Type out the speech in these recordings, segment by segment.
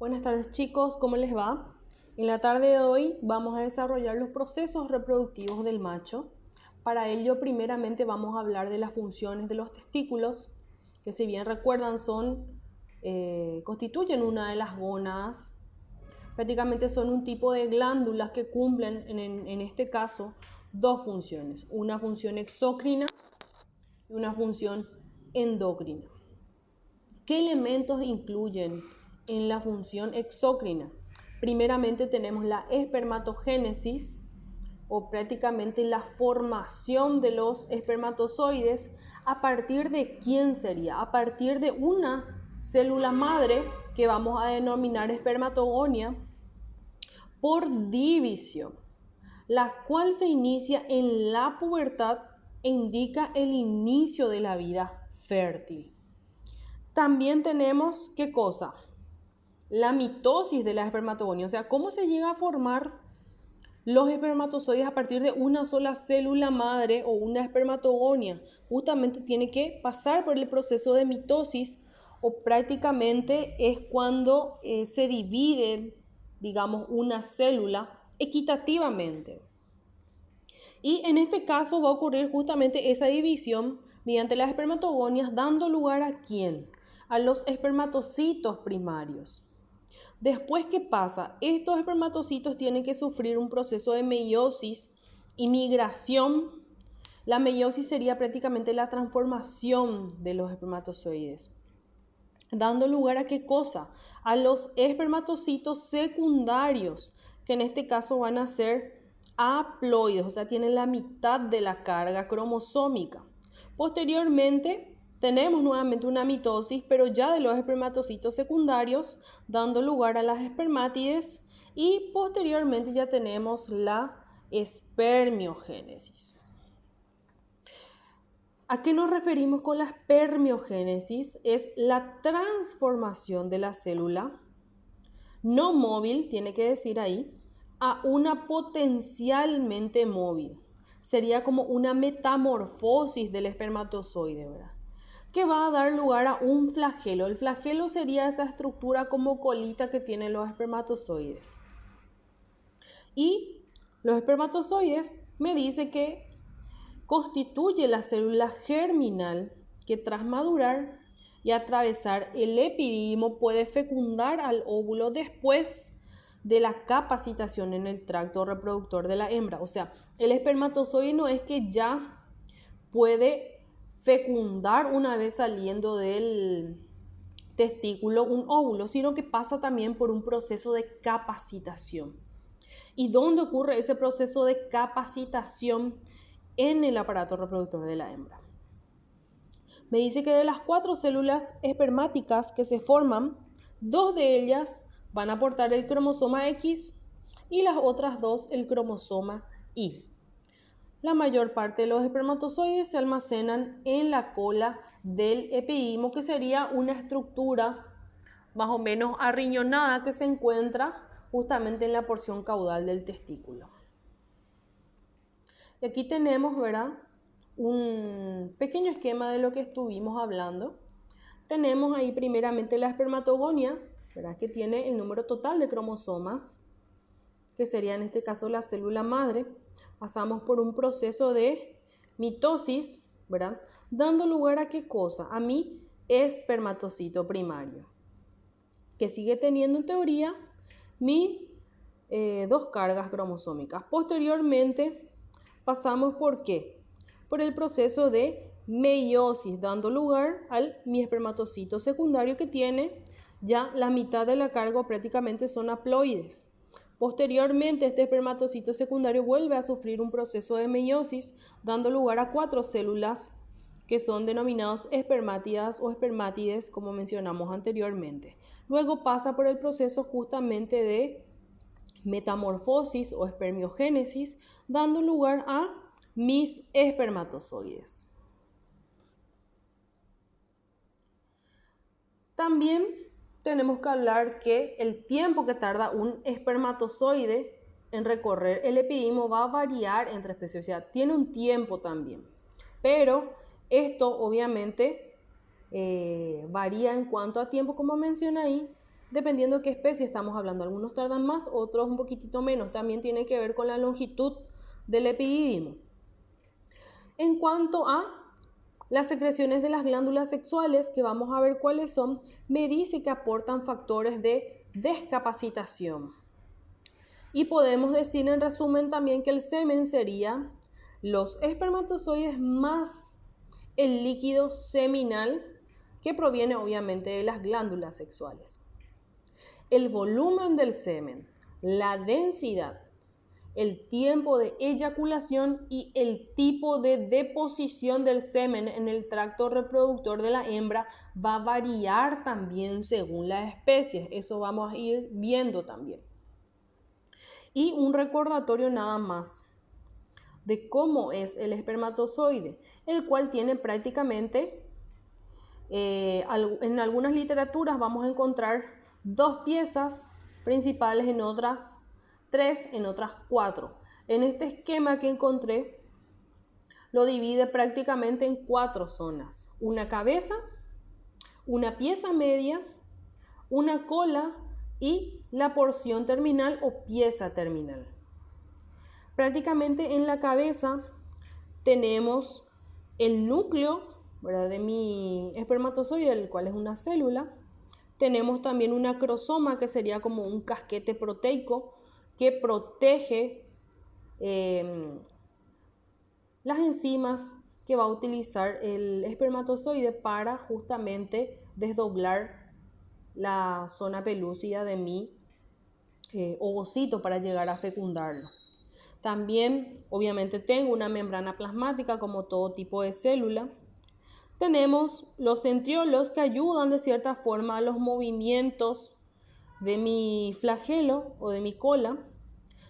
Buenas tardes chicos, ¿cómo les va? En la tarde de hoy vamos a desarrollar los procesos reproductivos del macho. Para ello primeramente vamos a hablar de las funciones de los testículos, que si bien recuerdan constituyen una de las gónadas. Prácticamente son un tipo de glándulas que cumplen en este caso dos funciones, una función exócrina y una función endocrina. ¿Qué elementos incluyen en la función exócrina? Primeramente tenemos la espermatogénesis, o prácticamente la formación de los espermatozoides. ¿A partir de quién sería? A partir de una célula madre que vamos a denominar espermatogonia por división, la cual se inicia en la pubertad e indica el inicio de la vida fértil. También tenemos, ¿qué cosa? La mitosis de la espermatogonia, o sea, cómo se llega a formar los espermatozoides a partir de una sola célula madre o una espermatogonia. Justamente tiene que pasar por el proceso de mitosis, o prácticamente es cuando se divide, digamos, una célula equitativamente. Y en este caso va a ocurrir justamente esa división mediante las espermatogonias, dando lugar ¿a quién? A los espermatocitos primarios. Después, ¿qué pasa? Estos espermatocitos tienen que sufrir un proceso de meiosis y migración. La meiosis sería prácticamente la transformación de los espermatozoides, dando lugar ¿a qué cosa? A los espermatocitos secundarios, que en este caso van a ser haploides, o sea, tienen la mitad de la carga cromosómica. Posteriormente tenemos nuevamente una mitosis, pero ya de los espermatocitos secundarios, dando lugar a las espermátides, y posteriormente ya tenemos la espermiogénesis. ¿A qué nos referimos con la espermiogénesis? Es la transformación de la célula no móvil, tiene que decir ahí, a una potencialmente móvil. Sería como una metamorfosis del espermatozoide, ¿verdad? Que va a dar lugar a un flagelo. El flagelo sería esa estructura como colita que tienen los espermatozoides. Y los espermatozoides me dice que constituye la célula germinal que tras madurar y atravesar el epididimo puede fecundar al óvulo después de la capacitación en el tracto reproductor de la hembra. O sea, el espermatozoide no es que ya puede fecundar una vez saliendo del testículo un óvulo, sino que pasa también por un proceso de capacitación. ¿Y dónde ocurre ese proceso de capacitación? En el aparato reproductor de la hembra. Me dice que de las 4 células espermáticas que se forman, 2 de ellas van a aportar el cromosoma X y las otras 2 el cromosoma Y. La mayor parte de los espermatozoides se almacenan en la cola del epididimo, que sería una estructura más o menos arriñonada que se encuentra justamente en la porción caudal del testículo. Y aquí tenemos, ¿verdad?, un pequeño esquema de lo que estuvimos hablando. Tenemos ahí primeramente la espermatogonia, ¿verdad?, que tiene el número total de cromosomas, que sería en este caso la célula madre. Pasamos por un proceso de mitosis, ¿verdad?, dando lugar ¿a qué cosa? A mi espermatocito primario, que sigue teniendo en teoría mis 2 cargas cromosómicas. Posteriormente pasamos ¿por qué? Por el proceso de meiosis, dando lugar al mi espermatocito secundario, que tiene ya la mitad de la carga, prácticamente son haploides. Posteriormente, este espermatocito secundario vuelve a sufrir un proceso de meiosis, dando lugar a 4 células que son denominados espermátidas o espermátides, como mencionamos anteriormente. Luego pasa por el proceso justamente de metamorfosis o espermiogénesis, dando lugar a mis espermatozoides. También tenemos que hablar que el tiempo que tarda un espermatozoide en recorrer el epididimo va a variar entre especies, o sea, tiene un tiempo también, pero esto obviamente varía en cuanto a tiempo, como mencioné ahí, dependiendo de qué especie estamos hablando. Algunos tardan más, otros un poquitito menos. También tiene que ver con la longitud del epidídimo. En cuanto a las secreciones de las glándulas sexuales, que vamos a ver cuáles son, me dice que aportan factores de descapacitación. Y podemos decir en resumen también que el semen sería los espermatozoides más el líquido seminal, que proviene obviamente de las glándulas sexuales. El volumen del semen, la densidad, el tiempo de eyaculación y el tipo de deposición del semen en el tracto reproductor de la hembra va a variar también según la especie. Eso vamos a ir viendo también. Y un recordatorio nada más de cómo es el espermatozoide, el cual tiene prácticamente, en algunas literaturas vamos a encontrar 2 piezas principales, en otras 3, en otras 4. En este esquema que encontré, lo divide prácticamente en 4 zonas: una cabeza, una pieza media, una cola y la porción terminal o pieza terminal. Prácticamente en la cabeza tenemos el núcleo, ¿verdad?, de mi espermatozoide, el cual es una célula. Tenemos también un acrosoma, que sería como un casquete proteico que protege las enzimas que va a utilizar el espermatozoide para justamente desdoblar la zona pelúcida de mi ovocito para llegar a fecundarlo. También, obviamente, tengo una membrana plasmática como todo tipo de célula. Tenemos los centriolos, que ayudan de cierta forma a los movimientos de mi flagelo o de mi cola.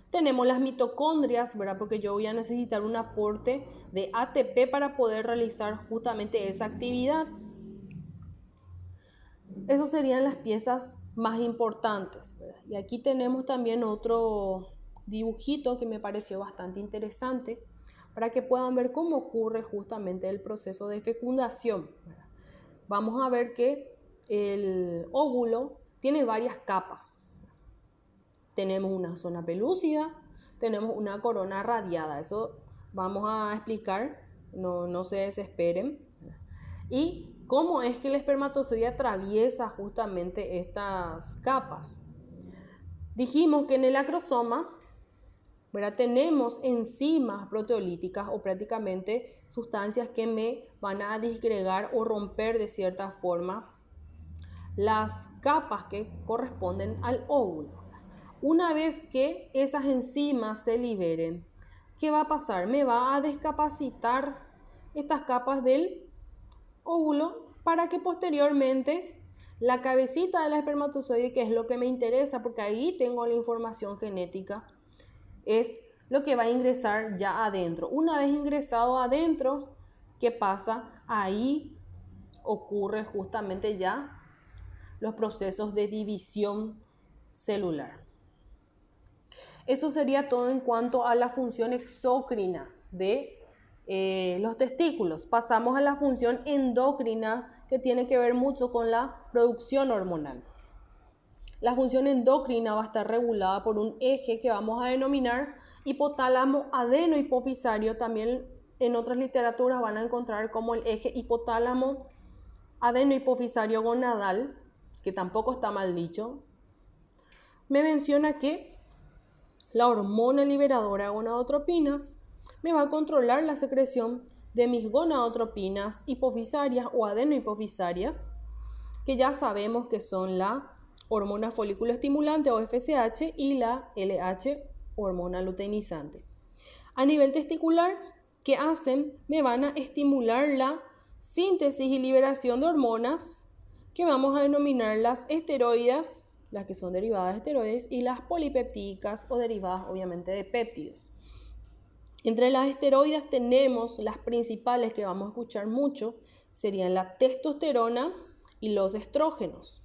Tenemos las mitocondrias, ¿verdad?, porque yo voy a necesitar un aporte de ATP para poder realizar justamente esa actividad. Esas serían las piezas más importantes, ¿verdad? Y aquí tenemos también otro dibujito que me pareció bastante interesante para que puedan ver cómo ocurre justamente el proceso de fecundación, ¿verdad? Vamos a ver que el óvulo tiene varias capas. Tenemos una zona pelúcida, tenemos una corona radiada. Eso vamos a explicar, no se desesperen. Y cómo es que el espermatozoide atraviesa justamente estas capas. Dijimos que en el acrosoma, ¿verdad?, tenemos enzimas proteolíticas, o prácticamente sustancias que me van a disgregar o romper de cierta forma las capas que corresponden al óvulo. Una vez que esas enzimas se liberen, ¿qué va a pasar? Me va a descapacitar estas capas del óvulo para que posteriormente la cabecita del espermatozoide, que es lo que me interesa porque ahí tengo la información genética, es lo que va a ingresar ya adentro. Una vez ingresado adentro, ¿qué pasa? Ahí ocurre justamente ya los procesos de división celular. Eso sería todo en cuanto a la función exócrina de los testículos. Pasamos a la función endocrina, que tiene que ver mucho con la producción hormonal. La función endocrina va a estar regulada por un eje que vamos a denominar hipotálamo adenohipofisario. También en otras literaturas van a encontrar como el eje hipotálamo adenohipofisario gonadal, que tampoco está mal dicho. Me menciona que la hormona liberadora de gonadotropinas me va a controlar la secreción de mis gonadotropinas hipofisarias o adenohipofisarias, que ya sabemos que son la hormona folículo estimulante o FSH y la LH, hormona luteinizante. A nivel testicular, ¿qué hacen? Me van a estimular la síntesis y liberación de hormonas, que vamos a denominar las esteroides, las que son derivadas de esteroides, y las polipeptídicas, o derivadas obviamente de péptidos. Entre las esteroides tenemos las principales que vamos a escuchar mucho, serían la testosterona y los estrógenos.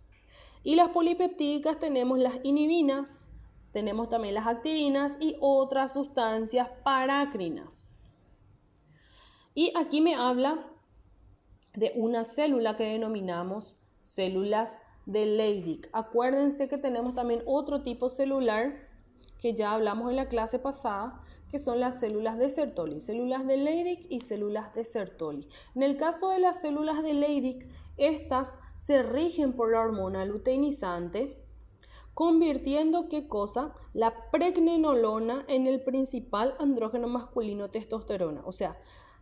Y las polipeptídicas tenemos las inhibinas, tenemos también las activinas y otras sustancias parácrinas. Y aquí me habla de una célula que denominamos células de Leydig. Acuérdense que tenemos también otro tipo celular que ya hablamos en la clase pasada, que son las células de Sertoli, células de Leydig y células de Sertoli. En el caso de las células de Leydig, estas se rigen por la hormona luteinizante, convirtiendo, ¿qué cosa? La pregnenolona en el principal andrógeno masculino, testosterona. O sea,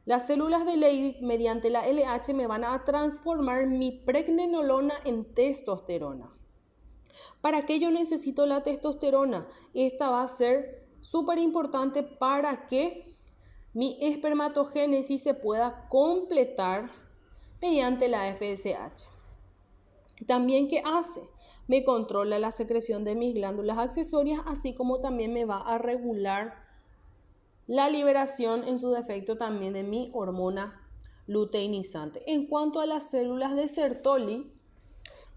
las células de Leydig mediante la LH me van a transformar mi pregnenolona en testosterona. ¿Para qué yo necesito la testosterona? Esta va a ser súper importante para que mi espermatogénesis se pueda completar mediante la FSH. También, ¿qué hace? Me controla la secreción de mis glándulas accesorias, así como también me va a regular la liberación en su defecto también de mi hormona luteinizante. En cuanto a las células de Sertoli,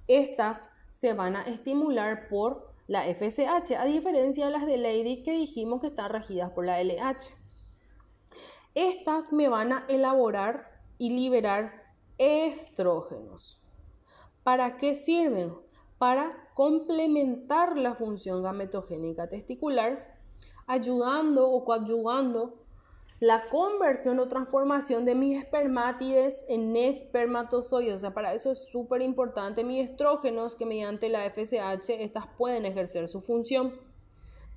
estas se van a estimular por la FSH, a diferencia de las de Leydig que dijimos que están regidas por la LH. Estas me van a elaborar y liberar estrógenos. ¿Para qué sirven? Para complementar la función gametogénica testicular, ayudando o coadyuvando la conversión o transformación de mis espermátides en espermatozoides. O sea, para eso es súper importante mis estrógenos, que mediante la FSH estas pueden ejercer su función.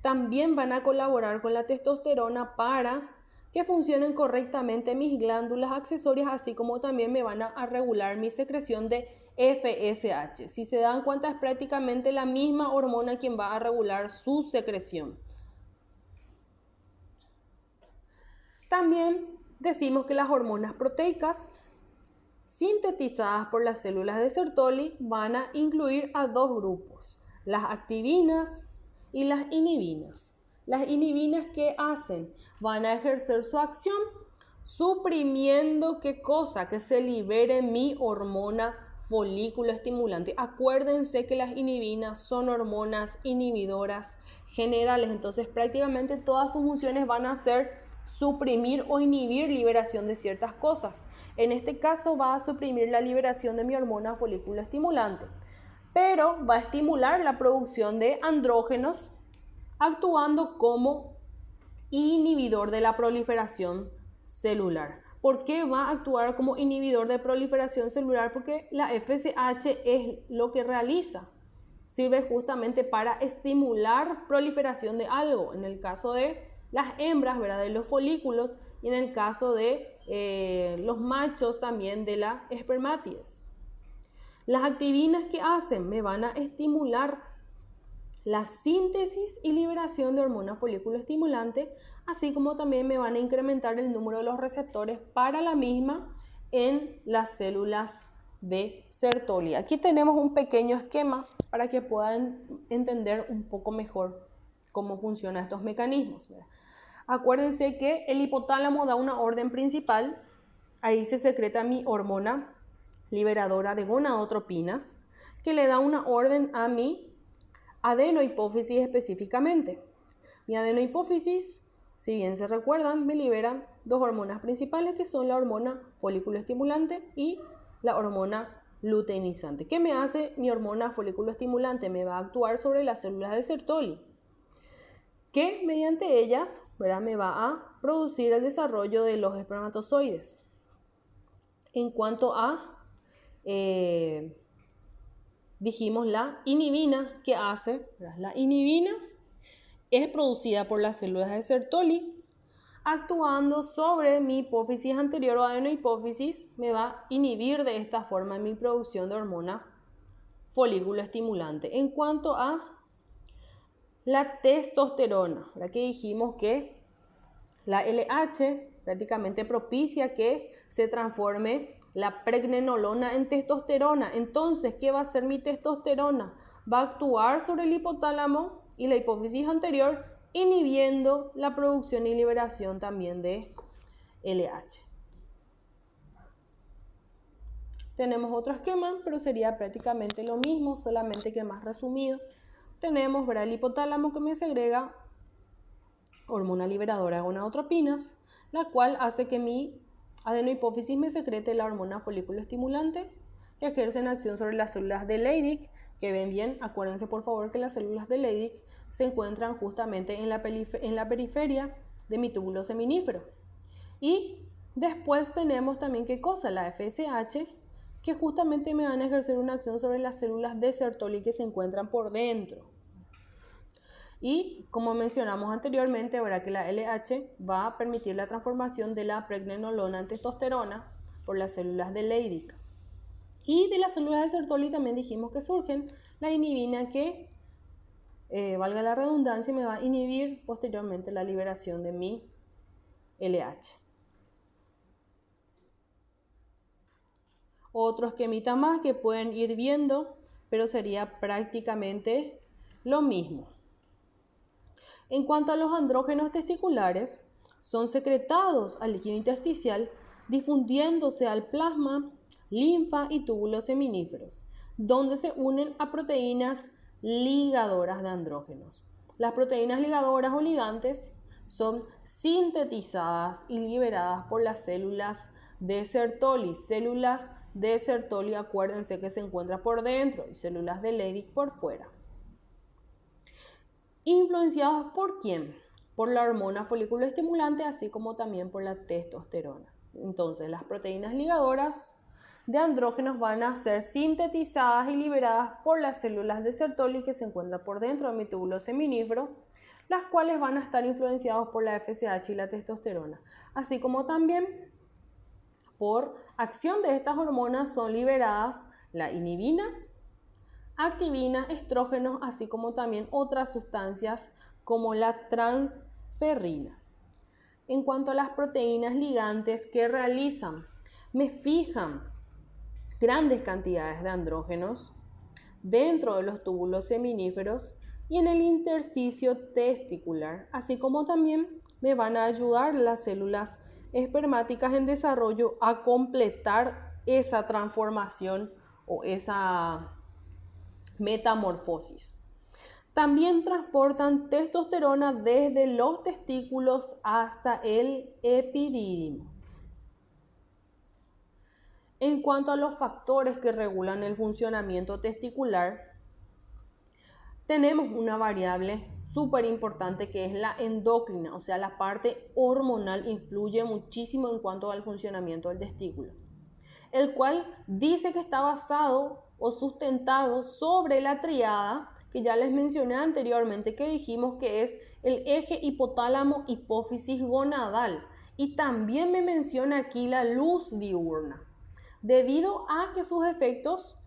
También van a colaborar con la testosterona para que funcionen correctamente mis glándulas accesorias, así como también me van a regular mi secreción de FSH. Si se dan cuenta, es prácticamente la misma hormona quien va a regular su secreción. También decimos que las hormonas proteicas sintetizadas por las células de Sertoli van a incluir a dos grupos, las activinas y las inhibinas. Las inhibinas, ¿qué hacen? Van a ejercer su acción suprimiendo, ¿qué cosa? Que se libere mi hormona folículo estimulante. Acuérdense que las inhibinas son hormonas inhibidoras generales, entonces prácticamente todas sus funciones van a ser suprimir o inhibir liberación de ciertas cosas. En este caso va a suprimir la liberación de mi hormona folículo estimulante, pero va a estimular la producción de andrógenos, actuando como inhibidor de la proliferación celular. ¿Por qué va a actuar como inhibidor de proliferación celular? Porque la FSH es lo que realiza. Sirve justamente para estimular proliferación de algo. En el caso de las hembras, ¿verdad?, de los folículos, y en el caso de los machos también de las espermátides. Las activinas, ¿qué hacen? Me van a estimular la síntesis y liberación de hormona folículo estimulante, así como también me van a incrementar el número de los receptores para la misma en las células de Sertoli. Aquí tenemos un pequeño esquema para que puedan entender un poco mejor cómo funcionan estos mecanismos, ¿verdad? Acuérdense que el hipotálamo da una orden principal, ahí se secreta mi hormona liberadora de gonadotropinas, que le da una orden a mi adenohipófisis específicamente. Mi adenohipófisis, si bien se recuerdan, me libera dos hormonas principales, que son la hormona folículo estimulante y la hormona luteinizante. ¿Qué me hace mi hormona folículo estimulante? Me va a actuar sobre las células de Sertoli, que mediante ellas, ¿verdad?, me va a producir el desarrollo de los espermatozoides. En cuanto a, dijimos la inhibina, ¿qué hace? La inhibina es producida por las células de Sertoli, actuando sobre mi hipófisis anterior o adenohipófisis, me va a inhibir de esta forma mi producción de hormona folículo estimulante. En cuanto a la testosterona, ¿verdad?, que dijimos que la LH prácticamente propicia que se transforme la pregnenolona en testosterona. Entonces, ¿qué va a hacer mi testosterona? Va a actuar sobre el hipotálamo y la hipófisis anterior, inhibiendo la producción y liberación también de LH. Tenemos otro esquema, pero sería prácticamente lo mismo, solamente que más resumido. Tenemos, ¿verdad?, el hipotálamo, que me segrega hormona liberadora de gonadotropinas, la cual hace que mi adenohipófisis me secrete la hormona folículo estimulante, que ejerce en acción sobre las células de Leydig que ven bien, acuérdense por favor que las células de Leydig se encuentran justamente en la periferia de mi túbulo seminífero. Y después tenemos también, ¿qué cosa? La FSH, que justamente me van a ejercer una acción sobre las células de Sertoli que se encuentran por dentro. Y como mencionamos anteriormente, verá que la LH va a permitir la transformación de la pregnenolona en testosterona por las células de Leydig. Y de las células de Sertoli también dijimos que surgen la inhibina que, valga la redundancia, me va a inhibir posteriormente la liberación de mi LH. Otro esquemita más que pueden ir viendo, pero sería prácticamente lo mismo. En cuanto a los andrógenos testiculares, son secretados al líquido intersticial, difundiéndose al plasma, linfa y túbulos seminíferos, donde se unen a proteínas ligadoras de andrógenos. Las proteínas ligadoras o ligantes son sintetizadas y liberadas por las células de Sertoli. Células de Sertoli, acuérdense que se encuentran por dentro, y células de Leydig por fuera. ¿Influenciados por quién? Por la hormona folículo estimulante, así como también por la testosterona. Entonces, las proteínas ligadoras de andrógenos van a ser sintetizadas y liberadas por las células de Sertoli que se encuentran por dentro de mi túbulo seminífero, las cuales van a estar influenciadas por la FSH y la testosterona, así como también por acción de estas hormonas son liberadas la inhibina, activina, estrógenos, así como también otras sustancias como la transferrina. En cuanto a las proteínas ligantes que realizan, me fijan grandes cantidades de andrógenos dentro de los túbulos seminíferos y en el intersticio testicular, así como también me van a ayudar las células espermáticas en desarrollo a completar esa transformación o esa metamorfosis. También transportan testosterona desde los testículos hasta el epidídimo. En cuanto a los factores que regulan el funcionamiento testicular, tenemos una variable súper importante que es la endocrina, o sea, la parte hormonal influye muchísimo en cuanto al funcionamiento del testículo, el cual dice que está basado o sustentado sobre la tríada que ya les mencioné anteriormente, que dijimos que es el eje hipotálamo hipófisis gonadal, y también me menciona aquí la luz diurna, debido a que sus efectos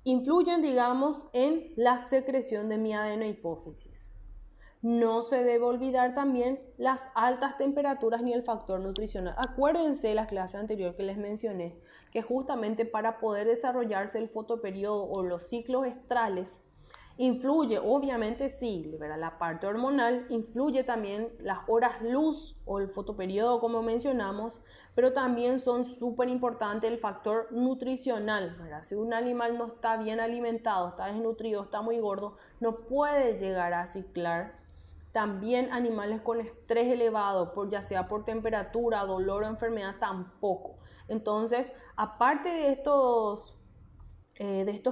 influyen, digamos, en la secreción de mi adenohipófisis. No se debe olvidar también las altas temperaturas ni el factor nutricional. Acuérdense de la clase anterior que les mencioné, que justamente para poder desarrollarse el fotoperiodo o los ciclos estrales, influye, obviamente sí, la parte hormonal, influye también las horas luz o el fotoperiodo como mencionamos, pero también son súper importantes el factor nutricional, ¿verdad? Si un animal no está bien alimentado, está desnutrido, está muy gordo, no puede llegar a ciclar. También animales con estrés elevado, ya sea por temperatura, dolor o enfermedad, tampoco. Entonces, aparte de estos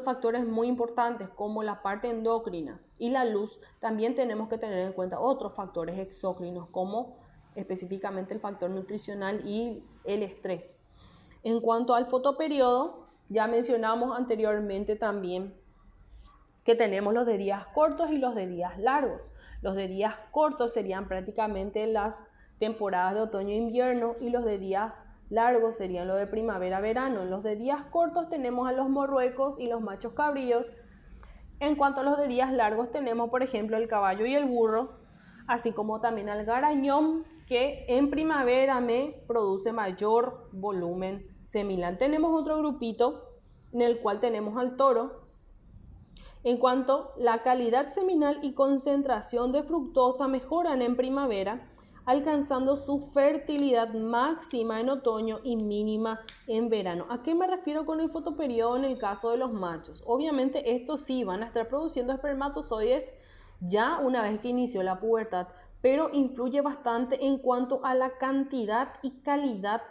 factores muy importantes como la parte endocrina y la luz, también tenemos que tener en cuenta otros factores exócrinos como específicamente el factor nutricional y el estrés. En cuanto al fotoperiodo, ya mencionamos anteriormente también que tenemos los de días cortos y los de días largos. Los de días cortos serían prácticamente las temporadas de otoño e invierno y los de días largos serían los de primavera-verano. En los de días cortos tenemos a los morruecos y los machos cabríos. En cuanto a los de días largos tenemos, por ejemplo, el caballo y el burro, así como también al garañón, que en primavera me produce mayor volumen seminal. Tenemos otro grupito en el cual tenemos al toro. En cuanto a la calidad seminal y concentración de fructosa mejoran en primavera, alcanzando su fertilidad máxima en otoño y mínima en verano. ¿A qué me refiero con el fotoperiodo en el caso de los machos? Obviamente estos sí van a estar produciendo espermatozoides ya una vez que inició la pubertad, pero influye bastante en cuanto a la cantidad y calidad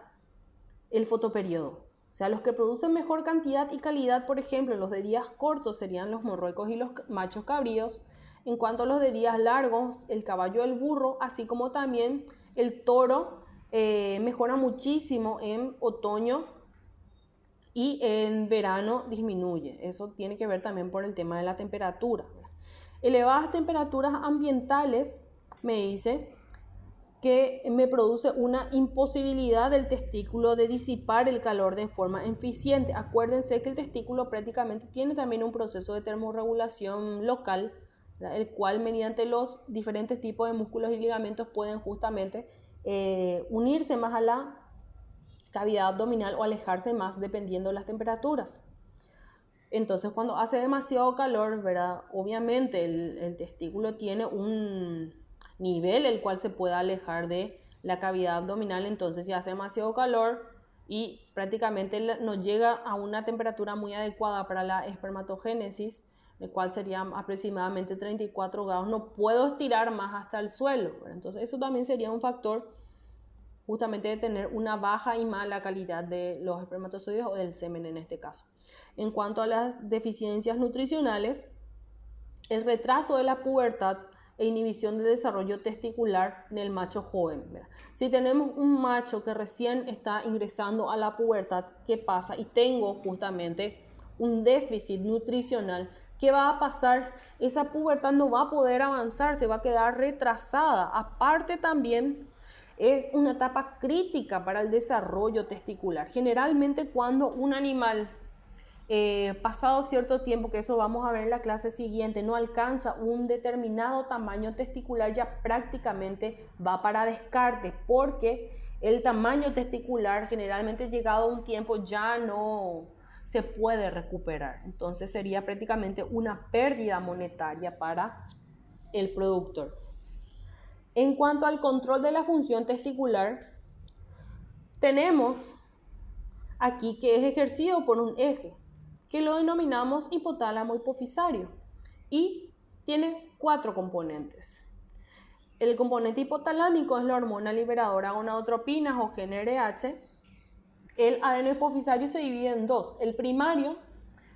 el fotoperiodo. O sea, los que producen mejor cantidad y calidad, por ejemplo, los de días cortos serían los morruecos y los machos cabríos. En cuanto a los de días largos, el caballo, el burro, así como también el toro, mejora muchísimo en otoño y en verano disminuye. Eso tiene que ver también por el tema de la temperatura. Elevadas temperaturas ambientales, me dice, que me produce una imposibilidad del testículo de disipar el calor de forma eficiente. Acuérdense que el testículo prácticamente tiene también un proceso de termorregulación local, ¿verdad? El cual mediante los diferentes tipos de músculos y ligamentos pueden justamente unirse más a la cavidad abdominal o alejarse más dependiendo de las temperaturas. Entonces, cuando hace demasiado calor, ¿verdad? Obviamente el testículo tiene un nivel el cual se puede alejar de la cavidad abdominal. Entonces, si hace demasiado calor y prácticamente no llega a una temperatura muy adecuada para la espermatogénesis, el cual sería aproximadamente 34 grados, no puedo estirar más hasta el suelo, ¿verdad? Entonces, eso también sería un factor justamente de tener una baja y mala calidad de los espermatozoides o del semen en este caso. En cuanto a las deficiencias nutricionales, el retraso de la pubertad e inhibición del desarrollo testicular en el macho joven, ¿verdad? Si tenemos un macho que recién está ingresando a la pubertad, ¿qué pasa? Y tengo justamente un déficit nutricional, ¿qué va a pasar? Esa pubertad no va a poder avanzar, se va a quedar retrasada. Aparte también es una etapa crítica para el desarrollo testicular. Generalmente cuando un animal, pasado cierto tiempo, que eso vamos a ver en la clase siguiente, no alcanza un determinado tamaño testicular, ya prácticamente va para descarte, porque el tamaño testicular generalmente llegado a un tiempo ya no se puede recuperar. Entonces sería prácticamente una pérdida monetaria para el productor. En cuanto al control de la función testicular, tenemos aquí que es ejercido por un eje, que lo denominamos hipotálamo hipofisario, y tiene 4 componentes. El componente hipotalámico es la hormona liberadora gonadotropinas o GnRH. El adenohipofisario se divide en 2. El primario,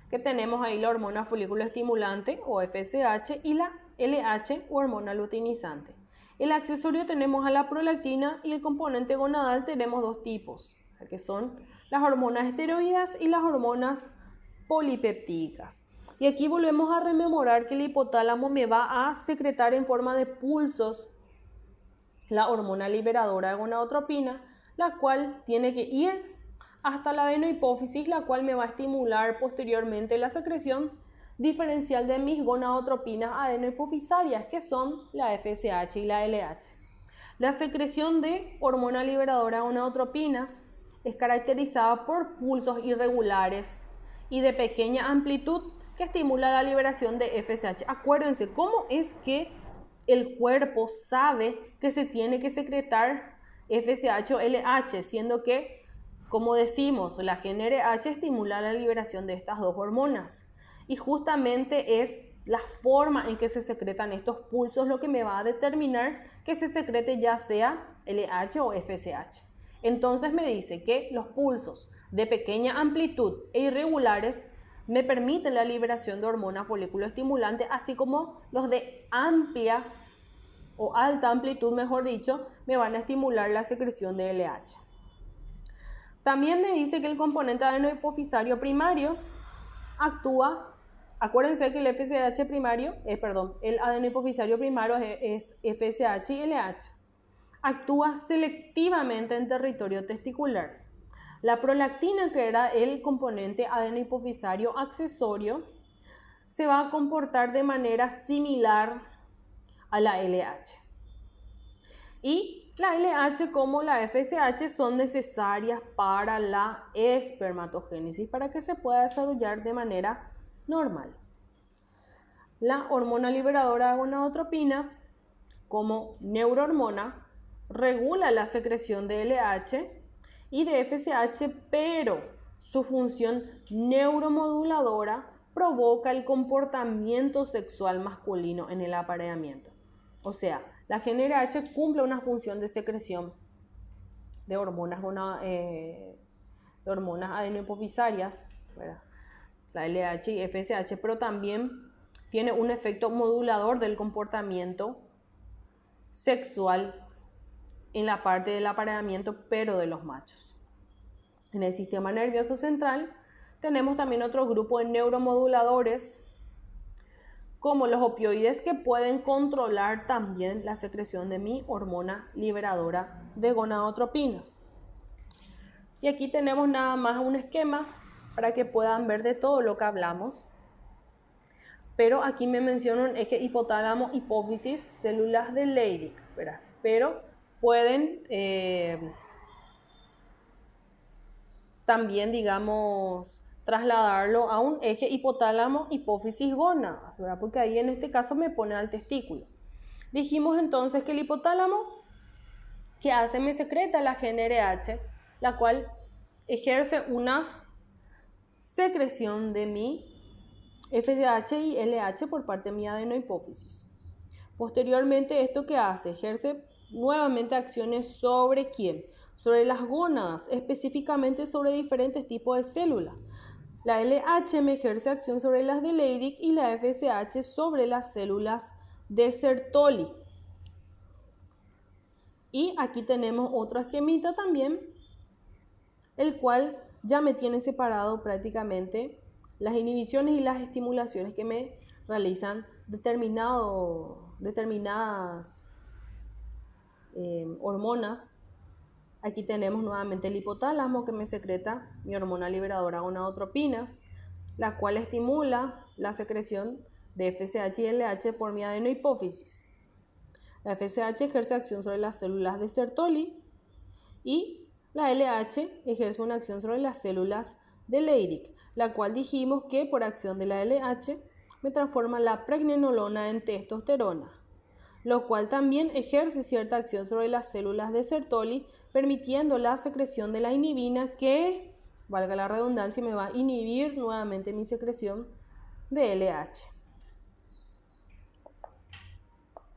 que tenemos ahí la hormona folículo estimulante o FSH, y la LH o hormona luteinizante. El accesorio tenemos a la prolactina, y el componente gonadal tenemos 2 tipos, que son las hormonas esteroideas y las hormonas polipeptídicas. Y aquí volvemos a rememorar que el hipotálamo me va a secretar en forma de pulsos la hormona liberadora de gonadotropina, la cual tiene que ir hasta la adenohipófisis, la cual me va a estimular posteriormente la secreción diferencial de mis gonadotropinas adenohipofisarias, que son la FSH y la LH. La secreción de hormona liberadora de gonadotropinas es caracterizada por pulsos irregulares y de pequeña amplitud que estimula la liberación de FSH. Acuérdense, ¿cómo es que el cuerpo sabe que se tiene que secretar FSH o LH? Siendo que, como decimos, la GnRH estimula la liberación de estas 2 hormonas. Y justamente es la forma en que se secretan estos pulsos lo que me va a determinar que se secrete ya sea LH o FSH. Entonces me dice que los pulsos de pequeña amplitud e irregulares me permiten la liberación de hormona folículo estimulante, así como los de amplia o alta amplitud, mejor dicho, me van a estimular la secreción de LH. También me dice que el componente adenohipofisario primario actúa. Acuérdense que el FSH primario, el adenohipofisario primario es FSH y LH. Actúa selectivamente en territorio testicular. La prolactina, que era el componente adenohipofisario accesorio, se va a comportar de manera similar a la LH. Y la LH como la FSH son necesarias para la espermatogénesis, para que se pueda desarrollar de manera normal. La hormona liberadora de gonadotropinas, como neurohormona, regula la secreción de LH y de FSH, pero su función neuromoduladora provoca el comportamiento sexual masculino en el apareamiento. O sea, la GnRH cumple una función de secreción de hormonas de hormonas adenohipofisarias, ¿verdad? La LH y FSH, pero también tiene un efecto modulador del comportamiento sexual en la parte del apareamiento, pero de los machos. En el sistema nervioso central tenemos también otro grupo de neuromoduladores, como los opioides, que pueden controlar también la secreción de mi hormona liberadora de gonadotropinas. Y aquí tenemos nada más un esquema para que puedan ver de todo lo que hablamos. Pero aquí me mencionan eje hipotálamo, hipófisis, células de Leydig, ¿verdad? Pero pueden también, digamos, trasladarlo a un eje hipotálamo, hipófisis, gónadas, ¿verdad? Porque ahí en este caso me pone al testículo. Dijimos entonces que el hipotálamo, ¿qué hace? Me secreta la GnRH, la cual ejerce una secreción de mi FSH y LH por parte de mi adenohipófisis. Posteriormente, ¿esto qué hace? Ejerce nuevamente acciones ¿sobre quién? Sobre las gónadas, específicamente sobre diferentes tipos de células. La LH me ejerce acción sobre las de Leydig y la FSH sobre las células de Sertoli. Y aquí tenemos otro esquemita también, el cual ya me tiene separado prácticamente las inhibiciones y las estimulaciones que me realizan determinadas hormonas. Aquí tenemos nuevamente el hipotálamo, que me secreta mi hormona liberadora gonadotropinas, la cual estimula la secreción de FSH y LH por mi adenohipófisis. La FSH ejerce acción sobre las células de Sertoli y la LH ejerce una acción sobre las células de Leydig, la cual dijimos que por acción de la LH me transforma la pregnenolona en testosterona, lo cual también ejerce cierta acción sobre las células de Sertoli, permitiendo la secreción de la inhibina que, valga la redundancia, me va a inhibir nuevamente mi secreción de LH.